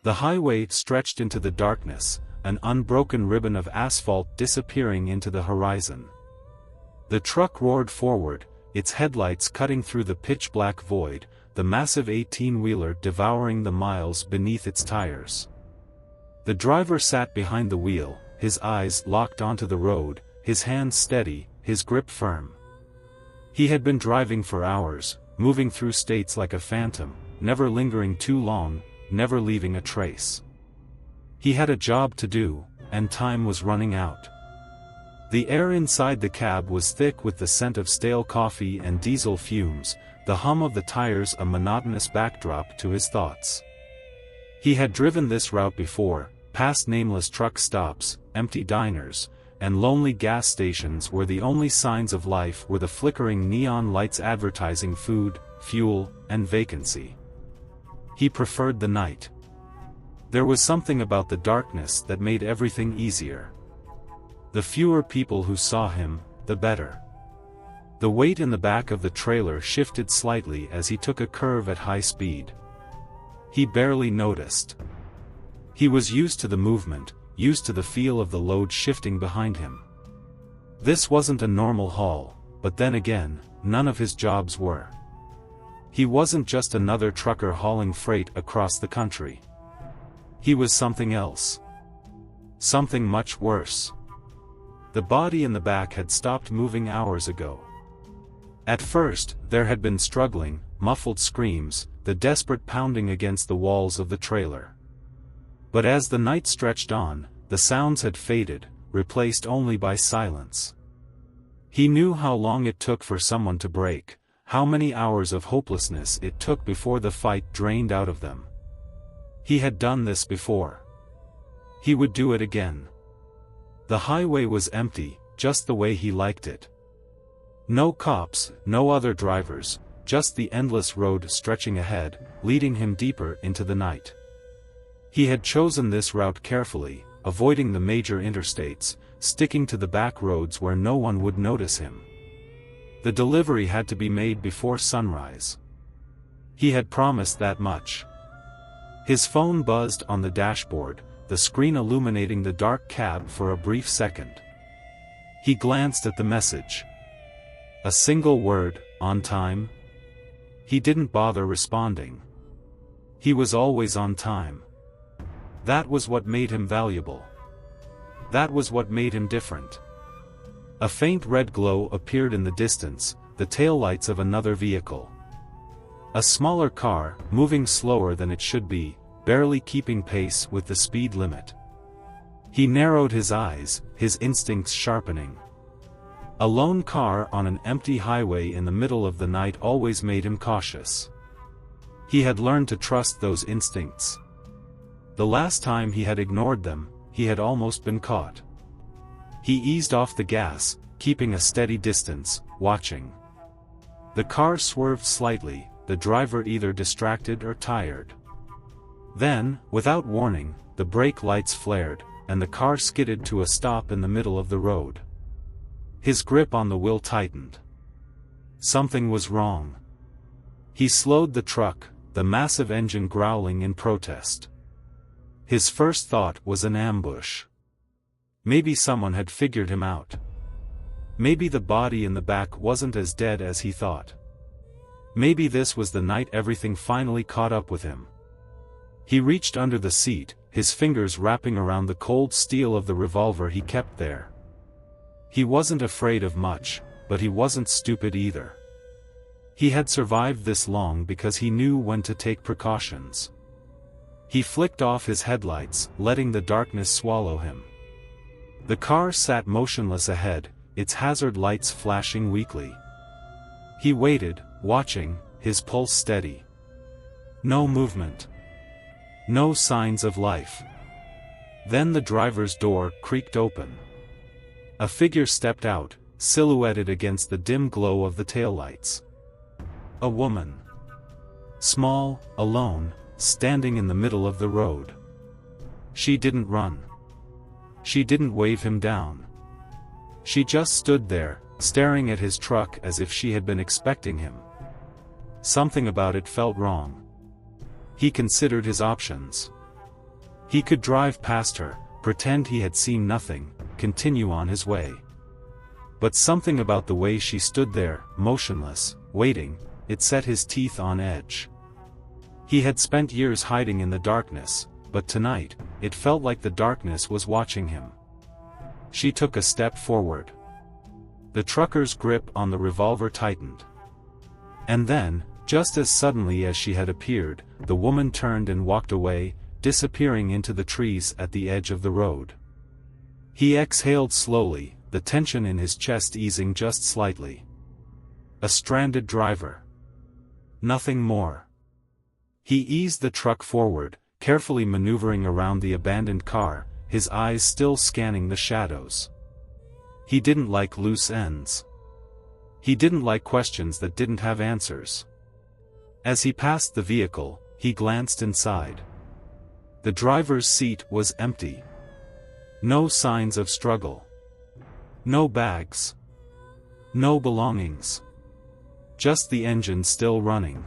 The highway stretched into the darkness, an unbroken ribbon of asphalt disappearing into the horizon. The truck roared forward, its headlights cutting through the pitch-black void, the massive 18-wheeler devouring the miles beneath its tires. The driver sat behind the wheel, his eyes locked onto the road, his hands steady, his grip firm. He had been driving for hours, moving through states like a phantom, never lingering too long, never leaving a trace. He had a job to do, and time was running out. The air inside the cab was thick with the scent of stale coffee and diesel fumes, the hum of the tires a monotonous backdrop to his thoughts. He had driven this route before, past nameless truck stops, empty diners, and lonely gas stations where the only signs of life were the flickering neon lights advertising food, fuel, and vacancy. He preferred the night. There was something about the darkness that made everything easier. The fewer people who saw him, the better. The weight in the back of the trailer shifted slightly as he took a curve at high speed. He barely noticed. He was used to the movement, used to the feel of the load shifting behind him. This wasn't a normal haul, but then again, none of his jobs were. He wasn't just another trucker hauling freight across the country. He was something else. Something much worse. The body in the back had stopped moving hours ago. At first, there had been struggling, muffled screams, the desperate pounding against the walls of the trailer. But as the night stretched on, the sounds had faded, replaced only by silence. He knew how long it took for someone to break, how many hours of hopelessness it took before the fight drained out of them. He had done this before. He would do it again. The highway was empty, just the way he liked it. No cops, no other drivers, just the endless road stretching ahead, leading him deeper into the night. He had chosen this route carefully, avoiding the major interstates, sticking to the back roads where no one would notice him. The delivery had to be made before sunrise. He had promised that much. His phone buzzed on the dashboard, the screen illuminating the dark cab for a brief second. He glanced at the message. A single word, on time. He didn't bother responding. He was always on time. That was what made him valuable. That was what made him different. A faint red glow appeared in the distance, the taillights of another vehicle. A smaller car, moving slower than it should be, barely keeping pace with the speed limit. He narrowed his eyes, his instincts sharpening. A lone car on an empty highway in the middle of the night always made him cautious. He had learned to trust those instincts. The last time he had ignored them, he had almost been caught. He eased off the gas, keeping a steady distance, watching. The car swerved slightly, the driver either distracted or tired. Then, without warning, the brake lights flared, and the car skidded to a stop in the middle of the road. His grip on the wheel tightened. Something was wrong. He slowed the truck, the massive engine growling in protest. His first thought was an ambush. Maybe someone had figured him out. Maybe the body in the back wasn't as dead as he thought. Maybe this was the night everything finally caught up with him. He reached under the seat, his fingers wrapping around the cold steel of the revolver he kept there. He wasn't afraid of much, but he wasn't stupid either. He had survived this long because he knew when to take precautions. He flicked off his headlights, letting the darkness swallow him. The car sat motionless ahead, its hazard lights flashing weakly. He waited, watching, his pulse steady. No movement. No signs of life. Then the driver's door creaked open. A figure stepped out, silhouetted against the dim glow of the taillights. A woman. Small, alone, standing in the middle of the road. She didn't run. She didn't wave him down. She just stood there, staring at his truck as if she had been expecting him. Something about it felt wrong. He considered his options. He could drive past her, pretend he had seen nothing, continue on his way. But something about the way she stood there, motionless, waiting, it set his teeth on edge. He had spent years hiding in the darkness, but tonight, it felt like the darkness was watching him. She took a step forward. The trucker's grip on the revolver tightened. And then, just as suddenly as she had appeared, the woman turned and walked away, disappearing into the trees at the edge of the road. He exhaled slowly, the tension in his chest easing just slightly. A stranded driver. Nothing more. He eased the truck forward, carefully maneuvering around the abandoned car, his eyes still scanning the shadows. He didn't like loose ends. He didn't like questions that didn't have answers. As he passed the vehicle, he glanced inside. The driver's seat was empty. No signs of struggle. No bags. No belongings. Just the engine still running.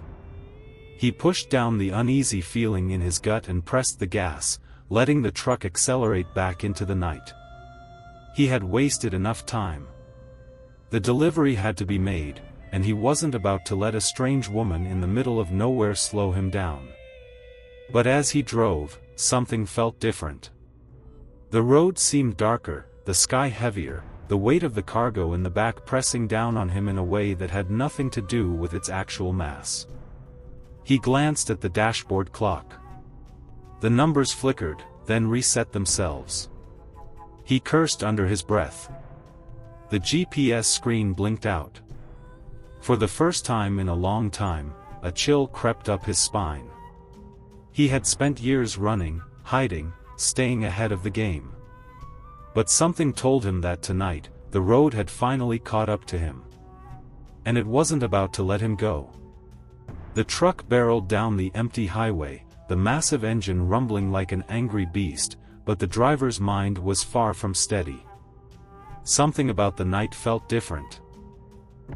He pushed down the uneasy feeling in his gut and pressed the gas, letting the truck accelerate back into the night. He had wasted enough time. The delivery had to be made, and he wasn't about to let a strange woman in the middle of nowhere slow him down. But as he drove, something felt different. The road seemed darker, the sky heavier, the weight of the cargo in the back pressing down on him in a way that had nothing to do with its actual mass. He glanced at the dashboard clock. The numbers flickered, then reset themselves. He cursed under his breath. The GPS screen blinked out. For the first time in a long time, a chill crept up his spine. He had spent years running, hiding, staying ahead of the game. But something told him that tonight, the road had finally caught up to him. And it wasn't about to let him go. The truck barreled down the empty highway, the massive engine rumbling like an angry beast, but the driver's mind was far from steady. Something about the night felt different.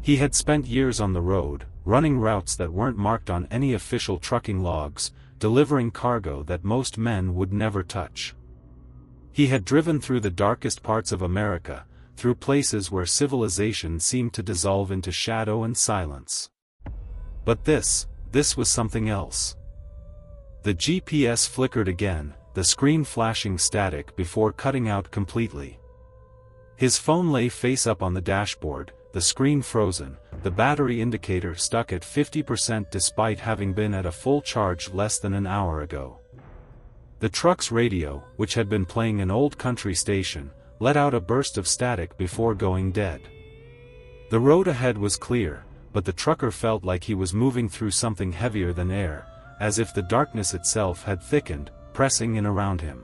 He had spent years on the road, running routes that weren't marked on any official trucking logs, delivering cargo that most men would never touch. He had driven through the darkest parts of America, through places where civilization seemed to dissolve into shadow and silence. But this was something else. The GPS flickered again, the screen flashing static before cutting out completely. His phone lay face up on the dashboard, the screen frozen, the battery indicator stuck at 50% despite having been at a full charge less than an hour ago. The truck's radio, which had been playing an old country station, let out a burst of static before going dead. The road ahead was clear, but the trucker felt like he was moving through something heavier than air, as if the darkness itself had thickened, pressing in around him.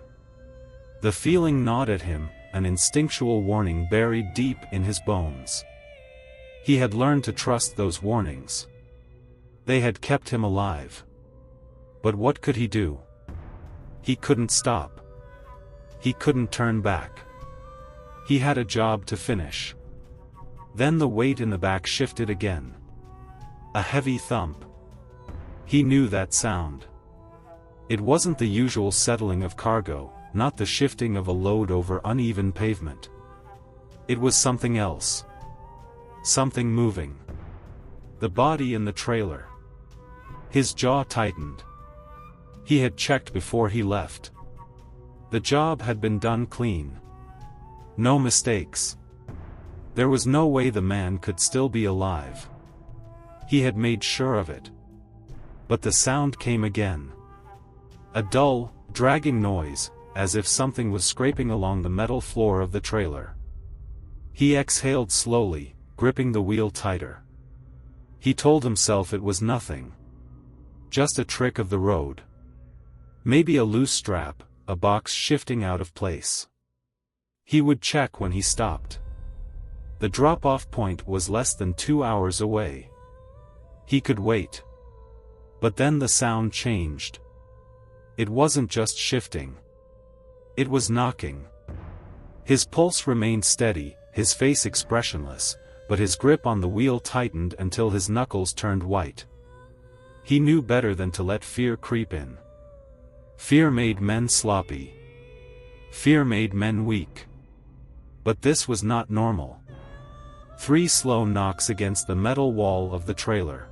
The feeling gnawed at him, an instinctual warning buried deep in his bones. He had learned to trust those warnings. They had kept him alive. But what could he do? He couldn't stop. He couldn't turn back. He had a job to finish. Then the weight in the back shifted again. A heavy thump. He knew that sound. It wasn't the usual settling of cargo, not the shifting of a load over uneven pavement. It was something else. Something moving. The body in the trailer. His jaw tightened. He had checked before he left. The job had been done clean. No mistakes. There was no way the man could still be alive. He had made sure of it. But the sound came again. A dull, dragging noise, as if something was scraping along the metal floor of the trailer. He exhaled slowly, gripping the wheel tighter. He told himself it was nothing. Just a trick of the road. Maybe a loose strap, a box shifting out of place. He would check when he stopped. The drop-off point was less than 2 hours away. He could wait. But then the sound changed. It wasn't just shifting. It was knocking. His pulse remained steady, his face expressionless, but his grip on the wheel tightened until his knuckles turned white. He knew better than to let fear creep in. Fear made men sloppy. Fear made men weak. But this was not normal. 3 slow knocks against the metal wall of the trailer.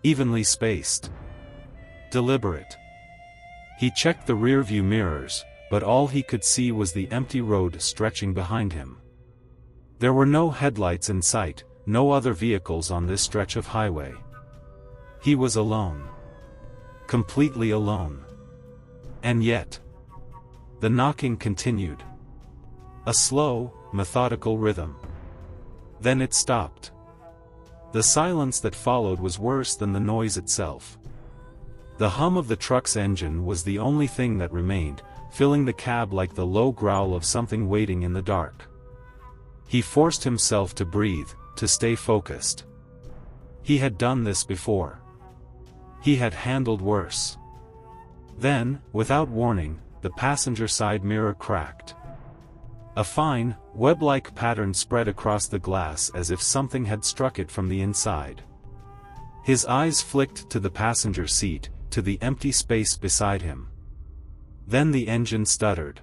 Evenly spaced. Deliberate. He checked the rearview mirrors, but all he could see was the empty road stretching behind him. There were no headlights in sight, no other vehicles on this stretch of highway. He was alone. Completely alone. And yet, the knocking continued. A slow, methodical rhythm. Then it stopped. The silence that followed was worse than the noise itself. The hum of the truck's engine was the only thing that remained, filling the cab like the low growl of something waiting in the dark. He forced himself to breathe, to stay focused. He had done this before. He had handled worse. Then, without warning, the passenger side mirror cracked. A fine, web-like pattern spread across the glass as if something had struck it from the inside. His eyes flicked to the passenger seat, to the empty space beside him. Then the engine stuttered.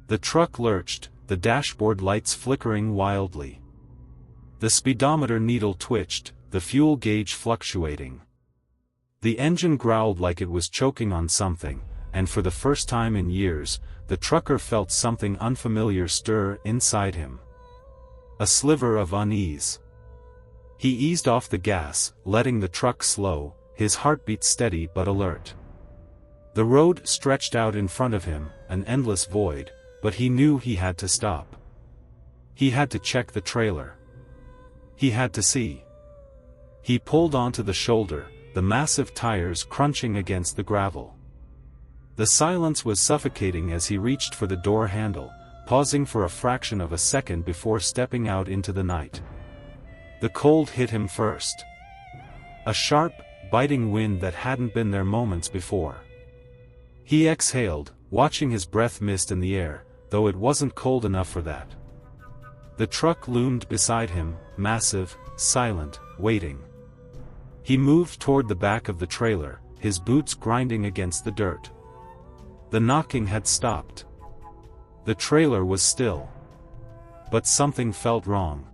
The truck lurched, the dashboard lights flickering wildly. The speedometer needle twitched, the fuel gauge fluctuating. The engine growled like it was choking on something, and for the first time in years, the trucker felt something unfamiliar stir inside him. A sliver of unease. He eased off the gas, letting the truck slow, his heartbeat steady but alert. The road stretched out in front of him, an endless void, but he knew he had to stop. He had to check the trailer. He had to see. He pulled onto the shoulder, the massive tires crunching against the gravel. The silence was suffocating as he reached for the door handle, pausing for a fraction of a second before stepping out into the night. The cold hit him first. A sharp, biting wind that hadn't been there moments before. He exhaled, watching his breath mist in the air, though it wasn't cold enough for that. The truck loomed beside him, massive, silent, waiting. He moved toward the back of the trailer, his boots grinding against the dirt. The knocking had stopped. The trailer was still. But something felt wrong.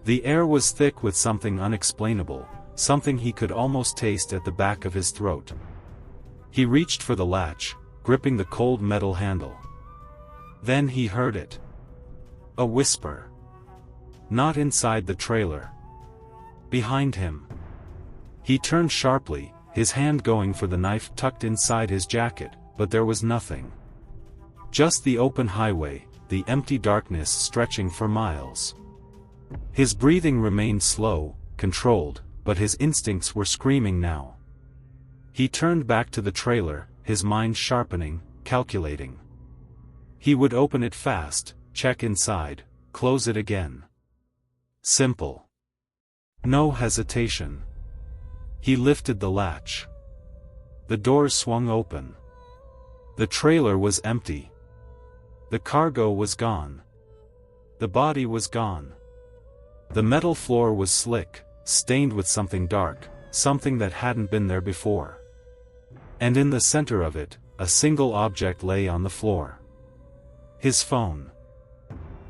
The air was thick with something unexplainable, something he could almost taste at the back of his throat. He reached for the latch, gripping the cold metal handle. Then he heard it. A whisper. Not inside the trailer. Behind him. He turned sharply, his hand going for the knife tucked inside his jacket, but there was nothing. Just the open highway, the empty darkness stretching for miles. His breathing remained slow, controlled, but his instincts were screaming now. He turned back to the trailer, his mind sharpening, calculating. He would open it fast, check inside, close it again. Simple. No hesitation. He lifted the latch. The doors swung open. The trailer was empty. The cargo was gone. The body was gone. The metal floor was slick, stained with something dark, something that hadn't been there before. And in the center of it, a single object lay on the floor. His phone.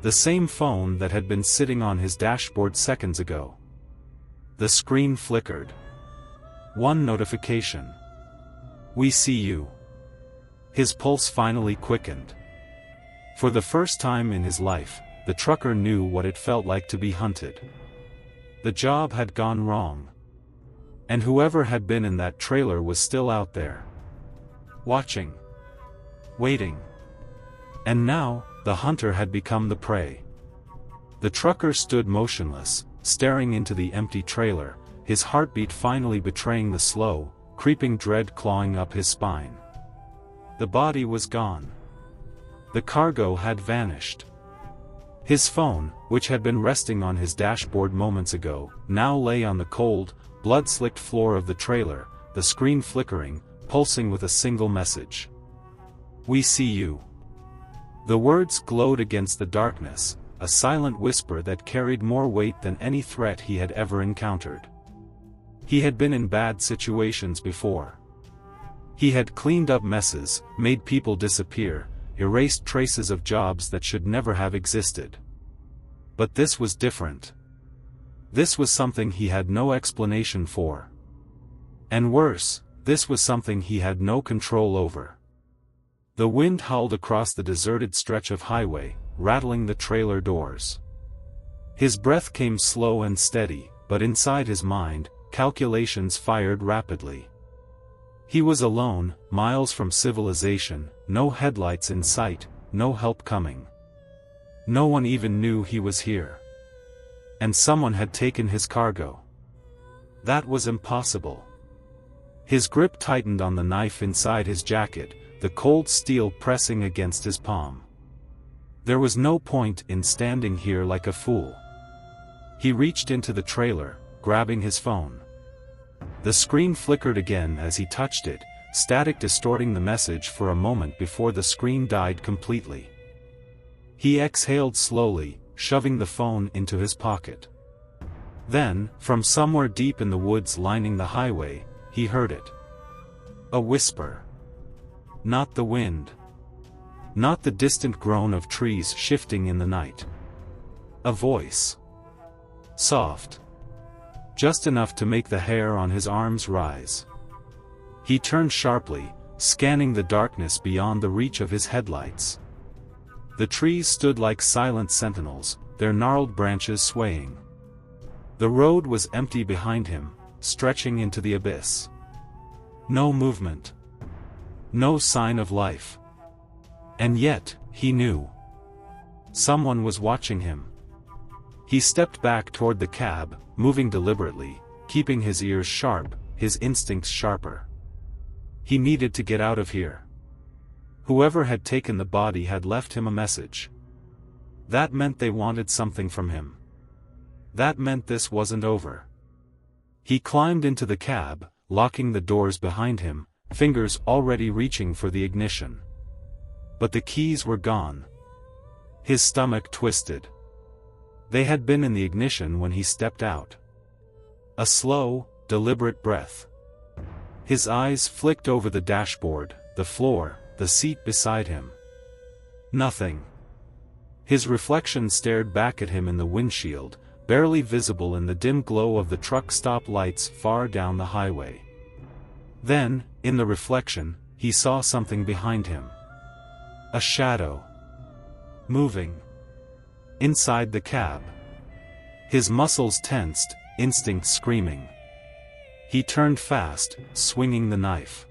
The same phone that had been sitting on his dashboard seconds ago. The screen flickered. One notification. "We see you." His pulse finally quickened. For the first time in his life, the trucker knew what it felt like to be hunted. The job had gone wrong. And whoever had been in that trailer was still out there. Watching. Waiting. And now, the hunter had become the prey. The trucker stood motionless, staring into the empty trailer, his heartbeat finally betraying the slow, creeping dread clawing up his spine. The body was gone. The cargo had vanished. His phone, which had been resting on his dashboard moments ago, now lay on the cold, blood-slicked floor of the trailer, the screen flickering, pulsing with a single message. "We see you." The words glowed against the darkness, a silent whisper that carried more weight than any threat he had ever encountered. He had been in bad situations before. He had cleaned up messes, made people disappear, erased traces of jobs that should never have existed. But this was different. This was something he had no explanation for. And worse, this was something he had no control over. The wind howled across the deserted stretch of highway, rattling the trailer doors. His breath came slow and steady, but inside his mind, calculations fired rapidly. He was alone, miles from civilization, no headlights in sight, no help coming. No one even knew he was here. And someone had taken his cargo. That was impossible. His grip tightened on the knife inside his jacket, the cold steel pressing against his palm. There was no point in standing here like a fool. He reached into the trailer, grabbing his phone. The screen flickered again as he touched it, static distorting the message for a moment before the screen died completely. He exhaled slowly, shoving the phone into his pocket. Then, from somewhere deep in the woods lining the highway, he heard it. A whisper. Not the wind. Not the distant groan of trees shifting in the night. A voice. Soft. Just enough to make the hair on his arms rise. He turned sharply, scanning the darkness beyond the reach of his headlights. The trees stood like silent sentinels, their gnarled branches swaying. The road was empty behind him, stretching into the abyss. No movement. No sign of life. And yet, he knew. Someone was watching him. He stepped back toward the cab, moving deliberately, keeping his ears sharp, his instincts sharper. He needed to get out of here. Whoever had taken the body had left him a message. That meant they wanted something from him. That meant this wasn't over. He climbed into the cab, locking the doors behind him, fingers already reaching for the ignition. But the keys were gone. His stomach twisted. They had been in the ignition when he stepped out. A slow, deliberate breath. His eyes flicked over the dashboard, the floor, the seat beside him. Nothing. His reflection stared back at him in the windshield, barely visible in the dim glow of the truck stop lights far down the highway. Then, in the reflection, he saw something behind him. A shadow. Moving. Inside the cab. His muscles tensed, instinct screaming. He turned fast, swinging the knife.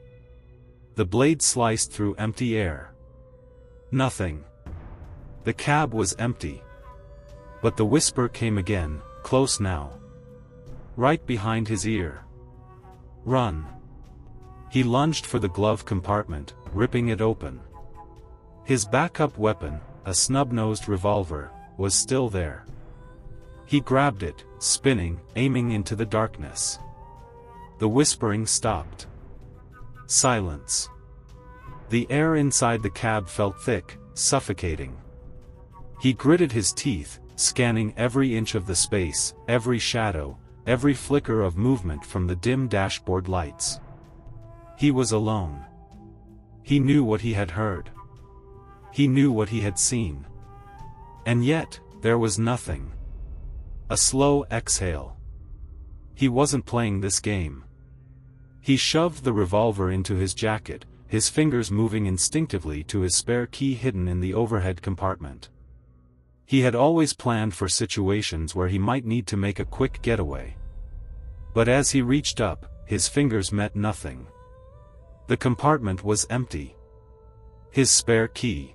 The blade sliced through empty air. Nothing. The cab was empty. But the whisper came again, close now. Right behind his ear. Run. He lunged for the glove compartment, ripping it open. His backup weapon, a snub-nosed revolver, was still there. He grabbed it, spinning, aiming into the darkness. The whispering stopped. Silence. The air inside the cab felt thick, suffocating. He gritted his teeth, scanning every inch of the space, every shadow, every flicker of movement from the dim dashboard lights. He was alone. He knew what he had heard. He knew what he had seen. And yet, there was nothing. A slow exhale. He wasn't playing this game. He shoved the revolver into his jacket, his fingers moving instinctively to his spare key hidden in the overhead compartment. He had always planned for situations where he might need to make a quick getaway. But as he reached up, his fingers met nothing. The compartment was empty. His spare key.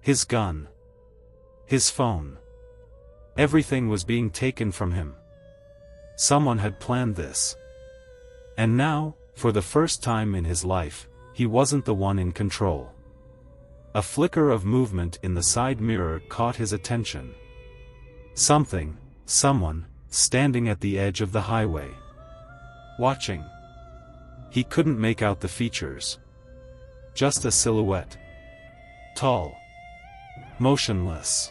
His gun. His phone. Everything was being taken from him. Someone had planned this. And now, for the first time in his life, he wasn't the one in control. A flicker of movement in the side mirror caught his attention. Someone, standing at the edge of the highway. Watching. He couldn't make out the features. Just a silhouette. Tall. Motionless.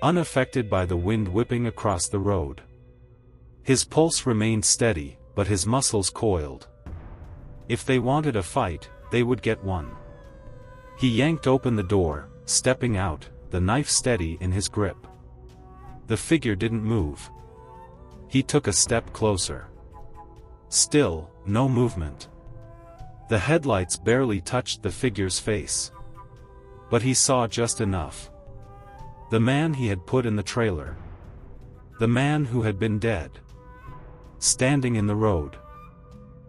Unaffected by the wind whipping across the road. His pulse remained steady, but his muscles coiled. If they wanted a fight, they would get one. He yanked open the door, stepping out, the knife steady in his grip. The figure didn't move. He took a step closer. Still, no movement. The headlights barely touched the figure's face. But he saw just enough. The man he had put in the trailer. The man who had been dead. Standing in the road.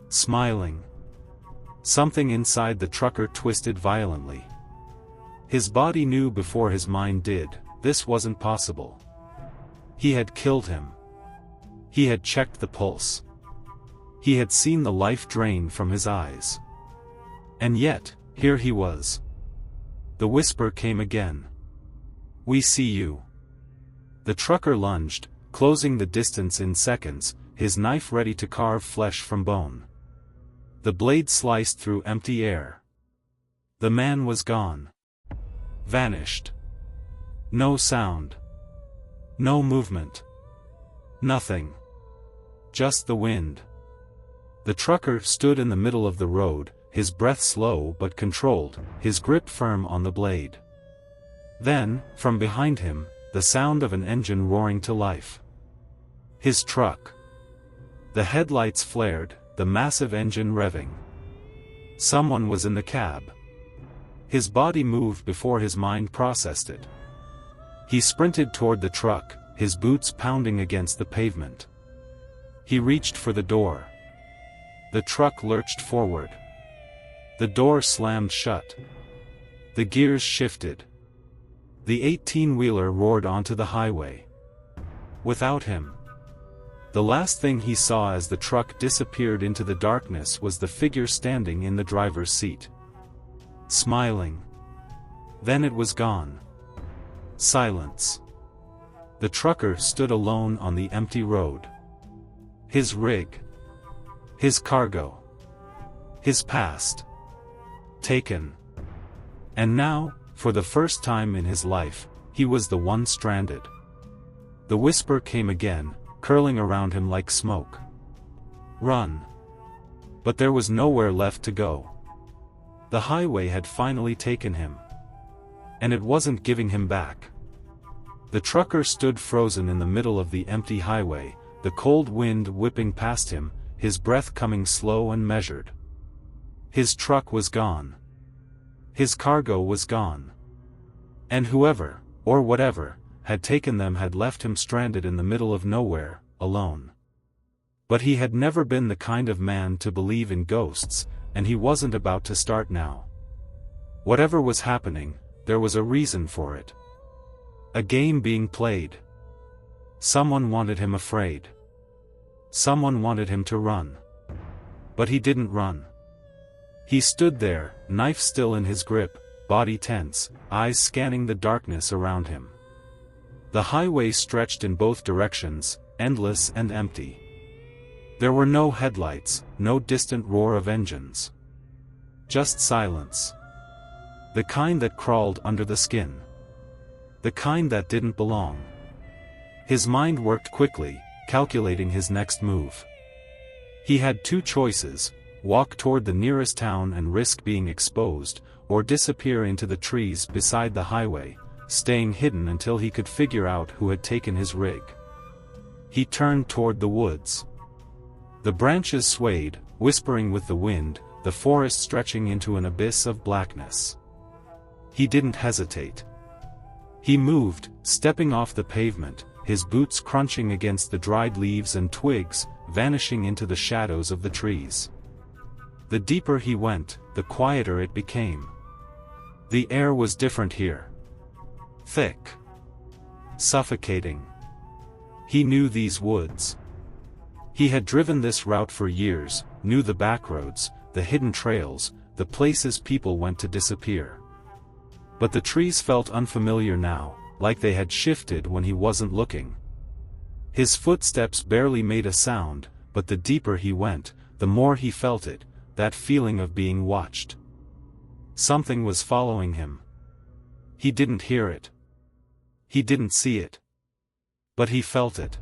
Smiling. Something inside the trucker twisted violently. His body knew before his mind did, this wasn't possible. He had killed him. He had checked the pulse. He had seen the life drain from his eyes. And yet, here he was. The whisper came again. "We see you." The trucker lunged, closing the distance in seconds, his knife ready to carve flesh from bone. The blade sliced through empty air. The man was gone. Vanished. No sound. No movement. Nothing. Just the wind. The trucker stood in the middle of the road, his breath slow but controlled, his grip firm on the blade. Then, from behind him, the sound of an engine roaring to life. His truck. The headlights flared, the massive engine revving. Someone was in the cab. His body moved before his mind processed it. He sprinted toward the truck, his boots pounding against the pavement. He reached for the door. The truck lurched forward. The door slammed shut. The gears shifted. The 18-wheeler roared onto the highway. Without him. The last thing he saw as the truck disappeared into the darkness was the figure standing in the driver's seat. Smiling. Then it was gone. Silence. The trucker stood alone on the empty road. His rig. His cargo. His past. Taken. And now, for the first time in his life, he was the one stranded. The whisper came again, curling around him like smoke. Run. But there was nowhere left to go. The highway had finally taken him. And it wasn't giving him back. The trucker stood frozen in the middle of the empty highway, the cold wind whipping past him, his breath coming slow and measured. His truck was gone. His cargo was gone. And whoever, or whatever, had taken them had left him stranded in the middle of nowhere, alone. But he had never been the kind of man to believe in ghosts, and he wasn't about to start now. Whatever was happening, there was a reason for it. A game being played. Someone wanted him afraid. Someone wanted him to run. But he didn't run. He stood there, knife still in his grip, body tense, eyes scanning the darkness around him. The highway stretched in both directions, endless and empty. There were no headlights, no distant roar of engines. Just silence. The kind that crawled under the skin. The kind that didn't belong. His mind worked quickly, calculating his next move. He had two choices: walk toward the nearest town and risk being exposed, or disappear into the trees beside the highway, staying hidden until he could figure out who had taken his rig. He turned toward the woods. The branches swayed, whispering with the wind, the forest stretching into an abyss of blackness. He didn't hesitate. He moved, stepping off the pavement, his boots crunching against the dried leaves and twigs, vanishing into the shadows of the trees. The deeper he went, the quieter it became. The air was different here. Thick. Suffocating. He knew these woods. He had driven this route for years, knew the backroads, the hidden trails, the places people went to disappear. But the trees felt unfamiliar now, like they had shifted when he wasn't looking. His footsteps barely made a sound, but the deeper he went, the more he felt it, that feeling of being watched. Something was following him. He didn't hear it. He didn't see it. But he felt it.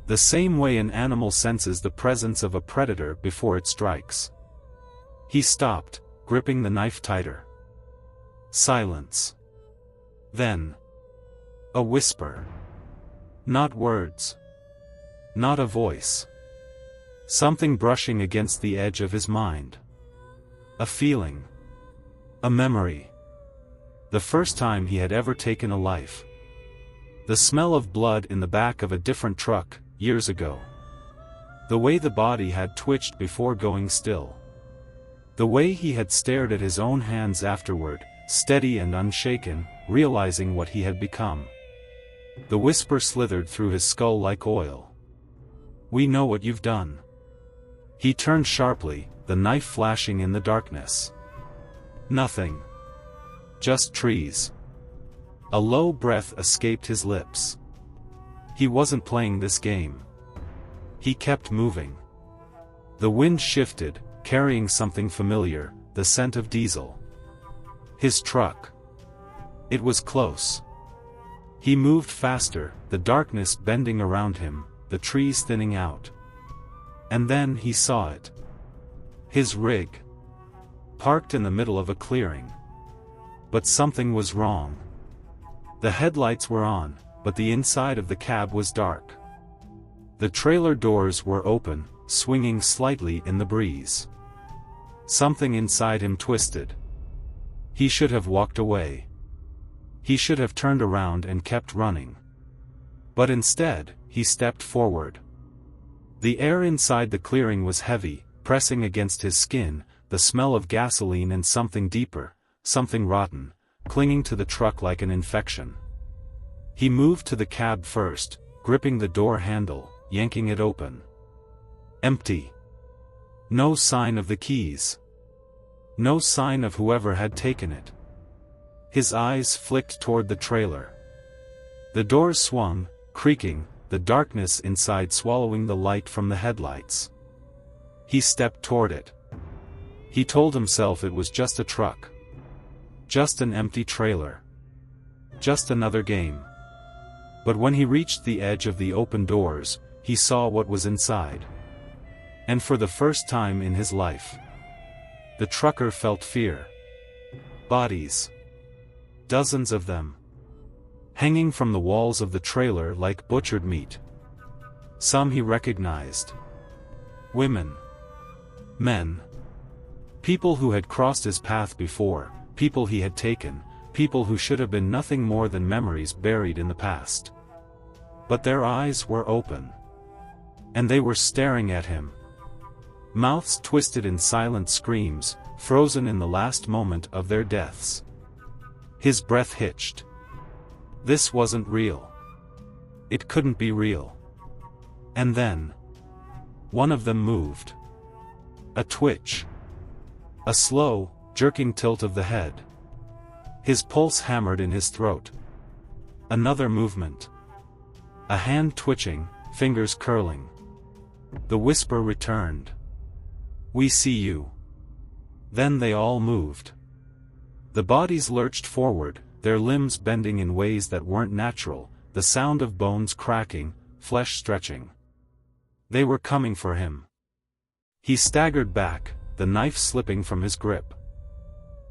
The same way an animal senses the presence of a predator before it strikes. He stopped, gripping the knife tighter. Silence. Then. A whisper. Not words. Not a voice. Something brushing against the edge of his mind. A feeling. A memory. The first time he had ever taken a life. The smell of blood in the back of a different truck, years ago. The way the body had twitched before going still. The way he had stared at his own hands afterward, steady and unshaken, realizing what he had become. The whisper slithered through his skull like oil. "We know what you've done." He turned sharply, the knife flashing in the darkness. Nothing. Just trees. A low breath escaped his lips. He wasn't playing this game. He kept moving. The wind shifted, carrying something familiar, the scent of diesel. His truck. It was close. He moved faster, the darkness bending around him, the trees thinning out. And then he saw it. His rig. Parked in the middle of a clearing. But something was wrong. The headlights were on, but the inside of the cab was dark. The trailer doors were open, swinging slightly in the breeze. Something inside him twisted. He should have walked away. He should have turned around and kept running. But instead, he stepped forward. The air inside the clearing was heavy, pressing against his skin, the smell of gasoline and something deeper, something rotten, clinging to the truck like an infection. He moved to the cab first, gripping the door handle, yanking it open. Empty. No sign of the keys. No sign of whoever had taken it. His eyes flicked toward the trailer. The doors swung, creaking, the darkness inside swallowing the light from the headlights. He stepped toward it. He told himself it was just a truck. Just an empty trailer. Just another game. But when he reached the edge of the open doors, he saw what was inside. And for the first time in his life, the trucker felt fear. Bodies. Dozens of them. Hanging from the walls of the trailer like butchered meat. Some he recognized. Women. Men. People who had crossed his path before, people he had taken, people who should have been nothing more than memories buried in the past. But their eyes were open. And they were staring at him. Mouths twisted in silent screams, frozen in the last moment of their deaths. His breath hitched. This wasn't real. It couldn't be real. And then, one of them moved. A twitch. A slow, jerking tilt of the head. His pulse hammered in his throat. Another movement. A hand twitching, fingers curling. The whisper returned. "We see you." Then they all moved. The bodies lurched forward, their limbs bending in ways that weren't natural, the sound of bones cracking, flesh stretching. They were coming for him. He staggered back, the knife slipping from his grip.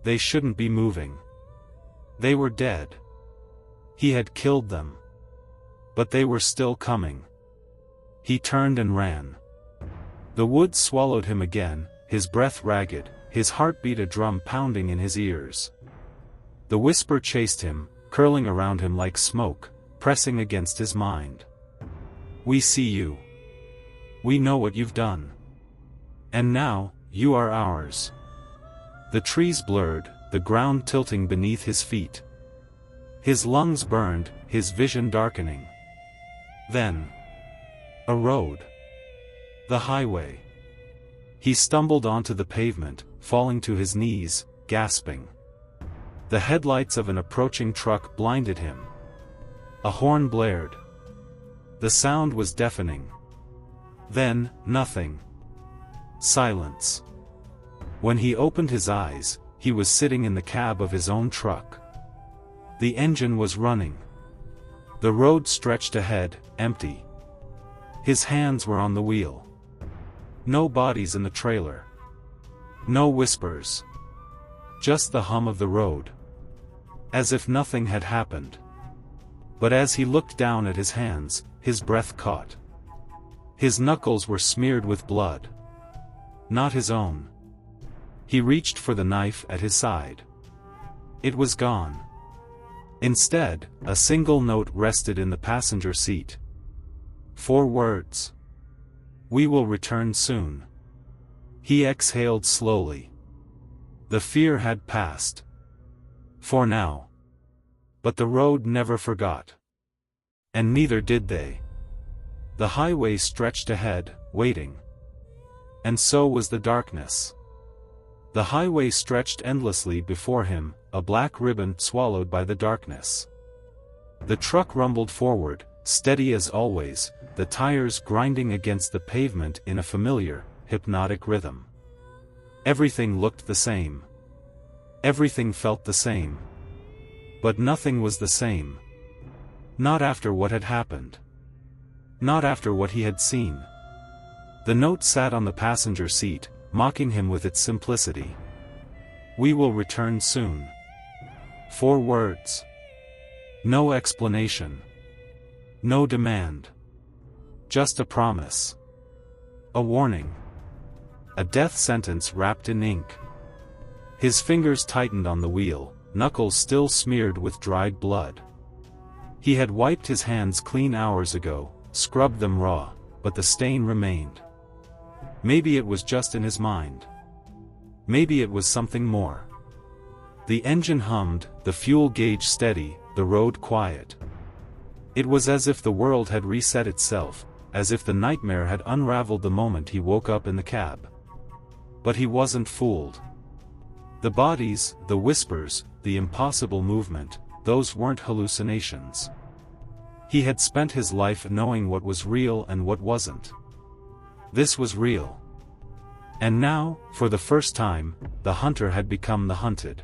They shouldn't be moving. They were dead. He had killed them. But they were still coming. He turned and ran. The woods swallowed him again, his breath ragged, his heartbeat a drum pounding in his ears. The whisper chased him, curling around him like smoke, pressing against his mind. "We see you. We know what you've done. And now, you are ours." The trees blurred, the ground tilting beneath his feet. His lungs burned, his vision darkening. Then, a road. The highway. He stumbled onto the pavement, falling to his knees, gasping. The headlights of an approaching truck blinded him. A horn blared. The sound was deafening. Then, nothing. Silence. When he opened his eyes, he was sitting in the cab of his own truck. The engine was running. The road stretched ahead, empty. His hands were on the wheel. No bodies in the trailer. No whispers. Just the hum of the road. As if nothing had happened. But as he looked down at his hands, his breath caught. His knuckles were smeared with blood. Not his own. He reached for the knife at his side. It was gone. Instead, a single note rested in the passenger seat. 4 words. "We will return soon." He exhaled slowly. The fear had passed. For now. But the road never forgot. And neither did they. The highway stretched ahead, waiting. And so was the darkness. The highway stretched endlessly before him, a black ribbon swallowed by the darkness. The truck rumbled forward, steady as always, the tires grinding against the pavement in a familiar, hypnotic rhythm. Everything looked the same. Everything felt the same. But nothing was the same. Not after what had happened. Not after what he had seen. The note sat on the passenger seat, mocking him with its simplicity. "We will return soon." 4 words. No explanation. No demand. Just a promise. A warning. A death sentence wrapped in ink. His fingers tightened on the wheel, knuckles still smeared with dried blood. He had wiped his hands clean hours ago, scrubbed them raw, but the stain remained. Maybe it was just in his mind. Maybe it was something more. The engine hummed, the fuel gauge steady, the road quiet. It was as if the world had reset itself, as if the nightmare had unraveled the moment he woke up in the cab. But he wasn't fooled. The bodies, the whispers, the impossible movement, those weren't hallucinations. He had spent his life knowing what was real and what wasn't. This was real. And now, for the first time, the hunter had become the hunted.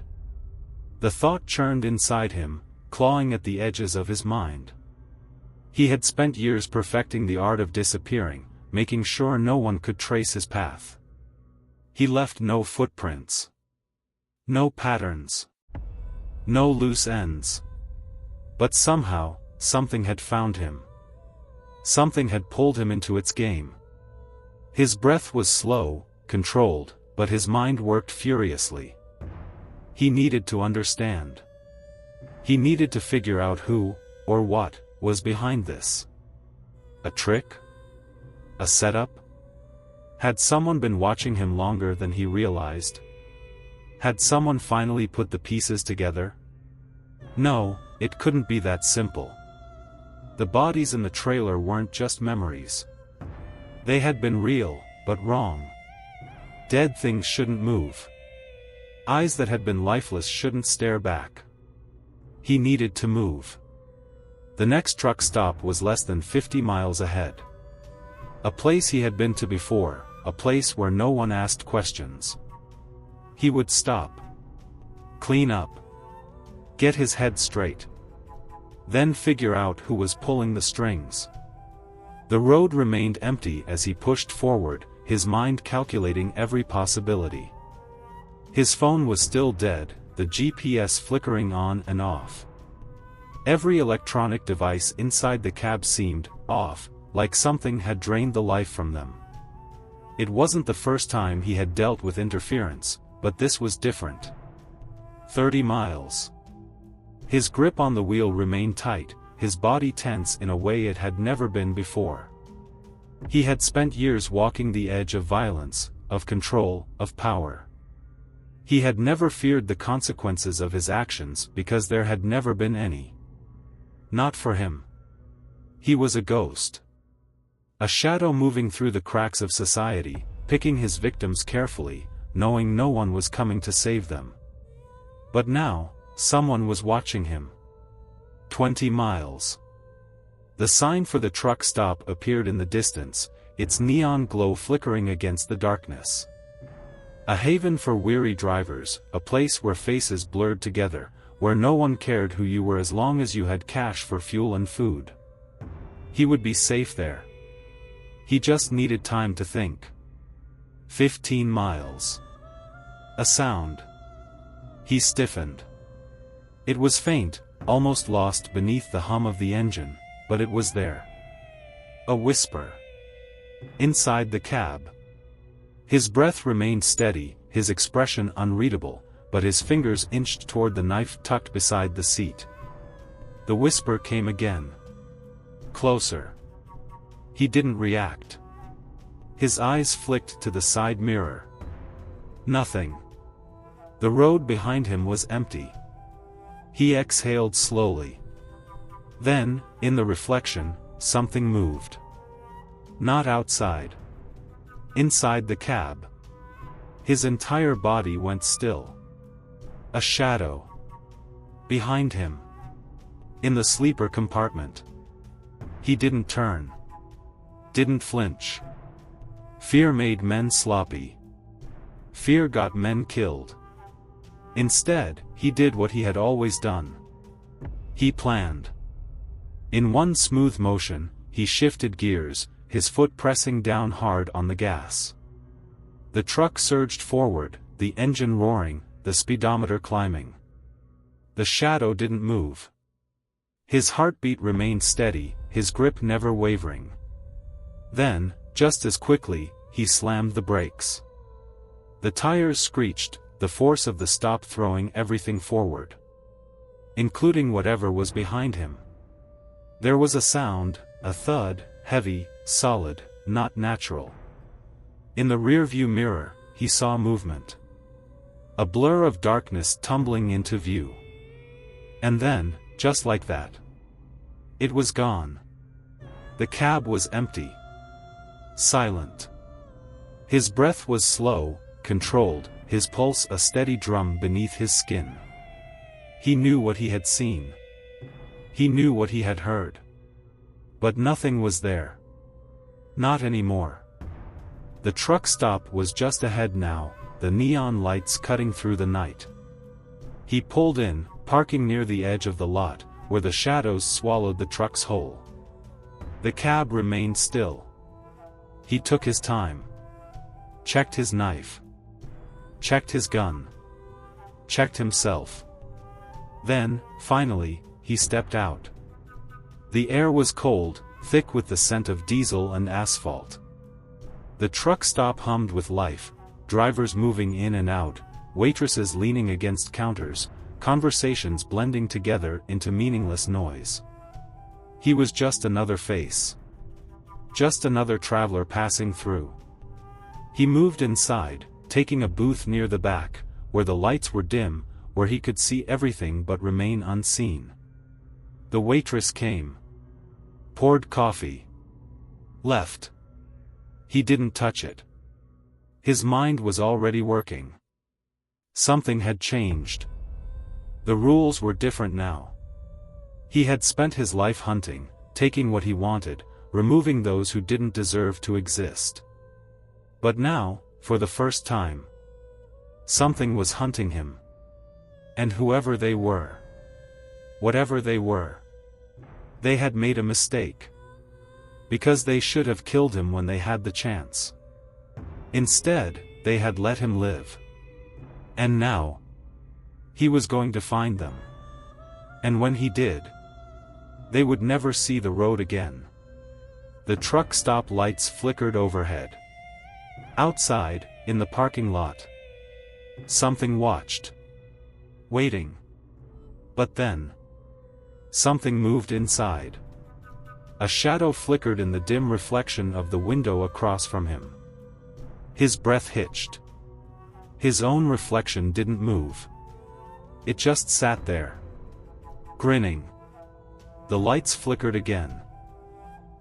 The thought churned inside him, clawing at the edges of his mind. He had spent years perfecting the art of disappearing, making sure no one could trace his path. He left no footprints. No patterns. No loose ends. But somehow, something had found him. Something had pulled him into its game. His breath was slow, controlled, but his mind worked furiously. He needed to understand. He needed to figure out who, or what, was behind this. A trick? A setup? Had someone been watching him longer than he realized? Had someone finally put the pieces together? No, it couldn't be that simple. The bodies in the trailer weren't just memories. They had been real, but wrong. Dead things shouldn't move. Eyes that had been lifeless shouldn't stare back. He needed to move. The next truck stop was less than 50 miles ahead. A place he had been to before, a place where no one asked questions. He would stop. Clean up. Get his head straight. Then figure out who was pulling the strings. The road remained empty as he pushed forward, his mind calculating every possibility. His phone was still dead, the GPS flickering on and off. Every electronic device inside the cab seemed off, like something had drained the life from them. It wasn't the first time he had dealt with interference, but this was different. 30 miles. His grip on the wheel remained tight, his body tense in a way it had never been before. He had spent years walking the edge of violence, of control, of power. He had never feared the consequences of his actions because there had never been any. Not for him. He was a ghost. A shadow moving through the cracks of society, picking his victims carefully, knowing no one was coming to save them. But now, someone was watching him. 20 miles. The sign for the truck stop appeared in the distance, its neon glow flickering against the darkness. A haven for weary drivers, a place where faces blurred together, where no one cared who you were as long as you had cash for fuel and food. He would be safe there. He just needed time to think. 15 miles. A sound. He stiffened. It was faint, almost lost beneath the hum of the engine, but it was there. A whisper. Inside the cab. His breath remained steady, his expression unreadable, but his fingers inched toward the knife tucked beside the seat. The whisper came again. Closer. He didn't react. His eyes flicked to the side mirror. Nothing. The road behind him was empty. He exhaled slowly. Then, in the reflection, something moved. Not outside. Inside the cab. His entire body went still. A shadow. Behind him. In the sleeper compartment. He didn't turn. Didn't flinch. Fear made men sloppy. Fear got men killed. Instead, he did what he had always done. He planned. In one smooth motion, he shifted gears, his foot pressing down hard on the gas. The truck surged forward, the engine roaring, the speedometer climbing. The shadow didn't move. His heartbeat remained steady, his grip never wavering. Then, just as quickly, he slammed the brakes. The tires screeched, the force of the stop throwing everything forward. Including whatever was behind him. There was a sound, a thud, heavy, solid, not natural. In the rearview mirror, he saw movement. A blur of darkness tumbling into view. And then, just like that, it was gone. The cab was empty. Silent. His breath was slow, controlled, his pulse a steady drum beneath his skin. He knew what he had seen. He knew what he had heard. But nothing was there. Not anymore. The truck stop was just ahead now, the neon lights cutting through the night. He pulled in, parking near the edge of the lot, where the shadows swallowed the truck's whole. The cab remained still. He took his time. Checked his knife. Checked his gun. Checked himself. Then, finally, he stepped out. The air was cold, thick with the scent of diesel and asphalt. The truck stop hummed with life, drivers moving in and out, waitresses leaning against counters, conversations blending together into meaningless noise. He was just another face. Just another traveler passing through. He moved inside, taking a booth near the back, where the lights were dim, where he could see everything but remain unseen. The waitress came. Poured coffee. Left. He didn't touch it. His mind was already working. Something had changed. The rules were different now. He had spent his life hunting, taking what he wanted, removing those who didn't deserve to exist. But now, for the first time, something was hunting him. And whoever they were, whatever they were, they had made a mistake. Because they should have killed him when they had the chance. Instead, they had let him live. And now, he was going to find them. And when he did, they would never see the road again. The truck stop lights flickered overhead. Outside, in the parking lot, something watched. Waiting. But then, something moved inside. A shadow flickered in the dim reflection of the window across from him. His breath hitched. His own reflection didn't move. It just sat there. Grinning. The lights flickered again.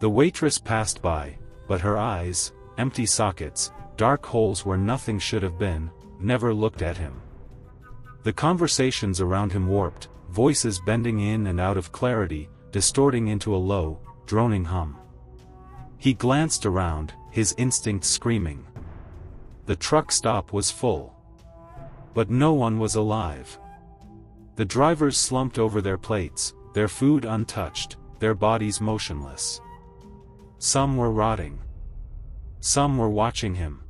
The waitress passed by, but her eyes, empty sockets, dark holes where nothing should have been, never looked at him. The conversations around him warped, voices bending in and out of clarity, distorting into a low, droning hum. He glanced around, his instincts screaming. The truck stop was full. But no one was alive. The drivers slumped over their plates, their food untouched, their bodies motionless. Some were rotting. Some were watching him.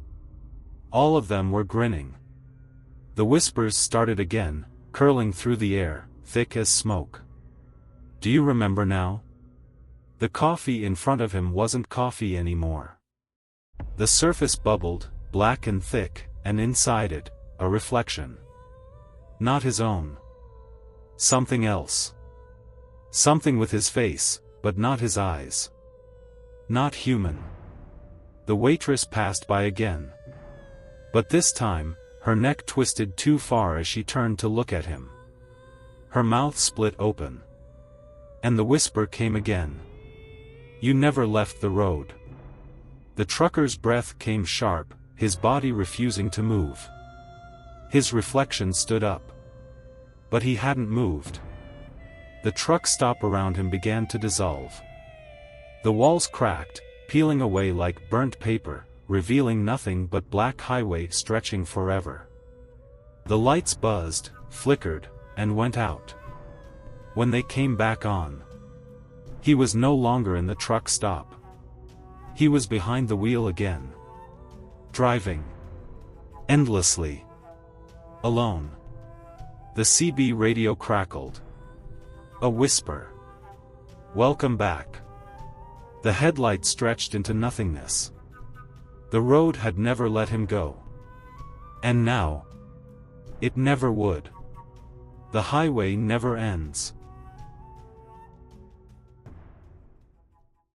All of them were grinning. The whispers started again, curling through the air, thick as smoke. Do you remember now? The coffee in front of him wasn't coffee anymore. The surface bubbled, black and thick, and inside it, a reflection. Not his own. Something else. Something with his face, but not his eyes. Not human. The waitress passed by again. But this time, her neck twisted too far as she turned to look at him. Her mouth split open. And the whisper came again. You never left the road. The trucker's breath came sharp, his body refusing to move. His reflection stood up. But he hadn't moved. The truck stop around him began to dissolve. The walls cracked, peeling away like burnt paper, revealing nothing but black highway stretching forever. The lights buzzed, flickered, and went out. When they came back on, he was no longer in the truck stop. He was behind the wheel again. Driving. Endlessly. Alone. The CB radio crackled. A whisper. Welcome back. The headlight stretched into nothingness. The road had never let him go. And now, it never would. The highway never ends.